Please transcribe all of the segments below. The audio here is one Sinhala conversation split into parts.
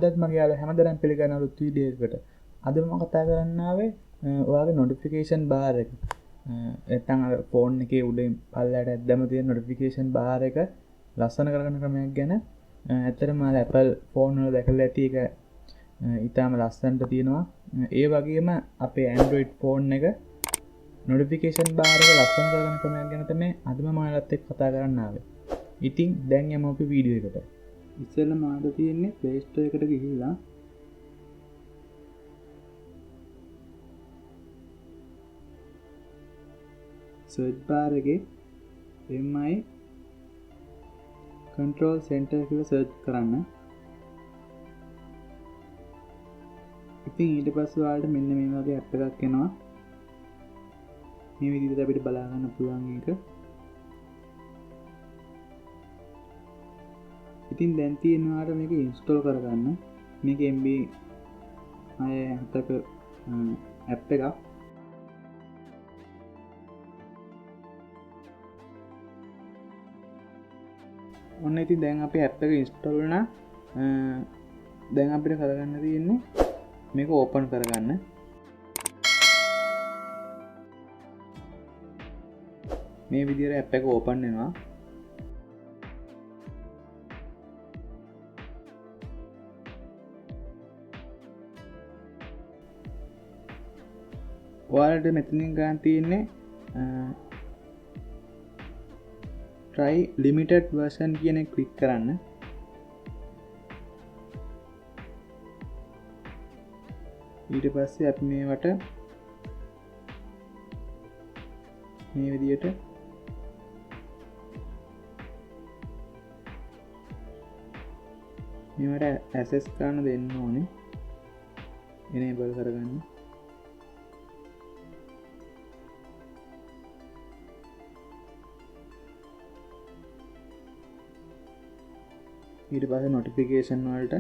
අදත් මගේ යාළුවෝ හැමදාම පිළිගන්න අලුත් වීඩියෝ එකකට. අද මම කතා කරන්න ආවේ ඔයාගේ නොටිෆිකේෂන් බාර් එක. නැත්නම් අර ෆෝන් එකේ උඩින් පල්ලයට ඇද්දම තියෙන නොටිෆිකේෂන් බාර් එක ලස්සන කරගන්න ක්‍රමයක් ගැන. ඇත්තටම මම Apple ෆෝන් වල දැකලා ඇති එක ඊටාම ලස්සනට තියෙනවා. ඒ වගේම අපේ Android ෆෝන් එක නොටිෆිකේෂන් බාර් එක ලස්සන කරගන්න ක්‍රමයක් ගැන තමයි අද මම ඔයාලත් එක්ක කතා කරන්න ආවේ. ඉතින් දැන් යමු අපි වීඩියෝ එකට. ඉස්සෙල්ලා මාද තියෙන්නේ Play Store එකට ගිහිල්ලා search bar එකේ MI control center කියලා search කරන්න. ඉතින් ඊට පස්සේ ඔයාලට මෙන්න මේ වගේ app එකක් එනවා. මේ විදිහට අපිට බලා ගන්න පුළුවන් එක. ඉතින් දැන් තියෙනවාට මේක ඉන්ස්ටෝල් කරගන්න. මේක MB 6ක app එකක්. ඔන්න ඉතින් දැන් අපි app එක ඉන්ස්ටෝල් වුණා. දැන් අපිට කරගන්න තියෙන්නේ මේක ඕපන් කරගන්න. මේ විදිහට app එක ඕපන් වෙනවා. ඔයාලට මෙතනින් ගන්න තියෙන්නේ try limited version කියන එක ක්ලික් කරන්න. ඊට පස්සේ අපි මේවට මේ විදිහට මේවට access කරන්න දෙන්න ඕනේ. enable කරගන්න. ඊට පස්සේ notification වලට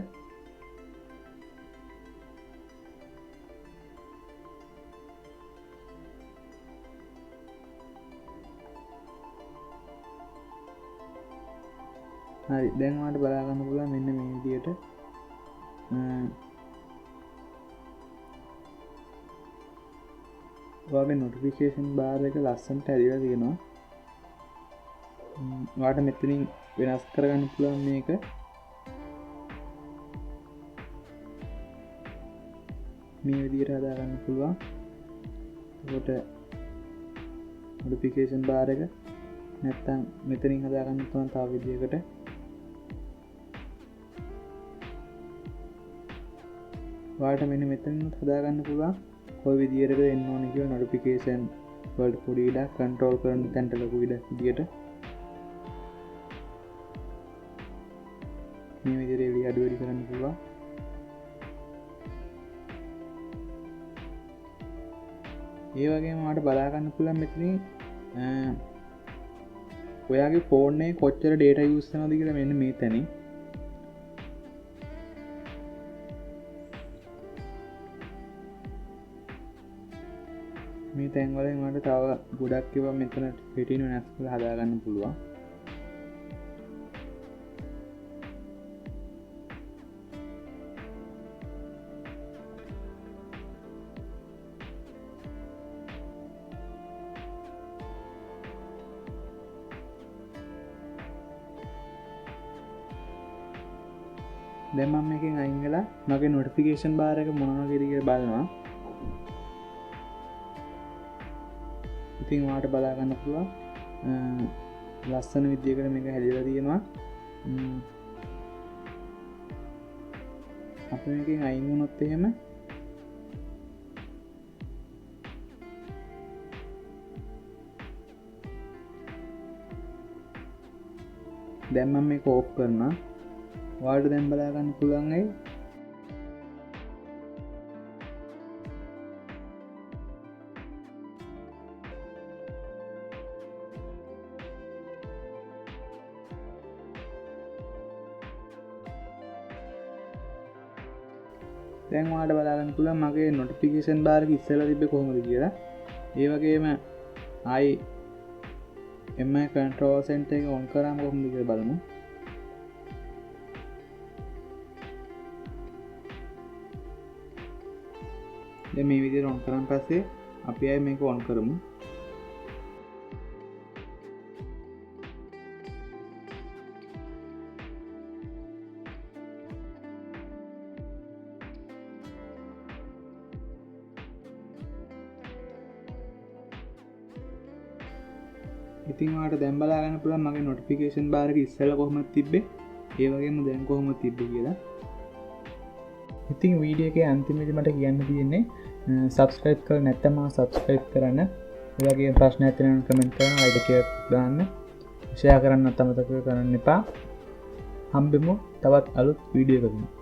හරි දැන් ඔයාලට බලා ගන්න පුළුවන් මෙන්න මේ විදිහට ඔයාගේ notification bar එක ලස්සනට ඇරිලා තියෙනවා. ඔයාලට මෙතනින් වෙනස් කරගන්න පුළුවන් මේක. මේ විදිහට හදා ගන්න පුළුවන්. ඒකට notification bar එක නැත්තම් මෙතනින් හදා ගන්න පුළුවන් තව විදිහකට. ඔයාලට මෙන්න මෙතනින් හදා ගන්න පුළුවන් කොයි විදිහටද එන්න ඕනේ කියලා notification වලට පොඩි ඉඩක් control කරන තැනට ලොකු ඉඩක් විදිහට මේ විදිහට එළිය අඩු වැඩි කරන්න පුළුවන්. ඒ වගේම ඔයාලට බලා ගන්න පුළුවන් මෙතනින් ඔයාගේ ෆෝන් එකේ කොච්චර data use කරනවද කියලා මෙන්න මේ තැනින්. මේ තැන් වලින් ඔයාලට තව ගොඩක් ඒවා මෙතන පිටින් වෙනස් කරලා හදා ගන්න පුළුවන්. දැන් මම මේකෙන් අයින් වෙලා මගේ notification bar එක මොන වගේද කියලා බලනවා. ඉතින් ඔයාලට බලා ගන්න පුළුවන් ලස්සන විදියකට මේක හැදිලා තියෙනවා. අපි මේකෙන් අයින් වුණොත් එහෙම දැන් මම මේක ඕෆ් කරනවා. ඔයාලට දැන් බලා ගන්න පුළුවන් ඇයි දැන් ඔයාලට බලා ගන්න පුළුවන් මගේ notification bar එක ඉස්සෙල්ලා තිබ්බේ කොහොමද කියලා. ඒ වගේම ආයි MI control center එක on කරාම කොහොමද කියලා බලමු. දැන් මේ විදිහට ඔන් කරන් පස්සේ අපි ආයේ මේක ඔන් කරමු. ඉතින් ඔයාලට දැන් බලා ගන්න පුළුවන් මගේ notification bar එක ඉස්සෙල්ලා කොහොමද තිබ්බේ ඒ වගේම දැන් කොහොමද තිබ්බේ කියලා. ඉතින් වීඩියෝ එකේ අන්තිමේදී මට කියන්න තියෙන්නේ subscribe කරලා නැත්නම් subscribe කරන්න. ඒ වගේම ප්‍රශ්නයක් තියෙනවා නම් comment කරන්න, like එකක් දාන්න, share කරන්නත් අමතක කරන්න එපා. හම්බෙමු තවත් අලුත් වීඩියෝ එකකින්.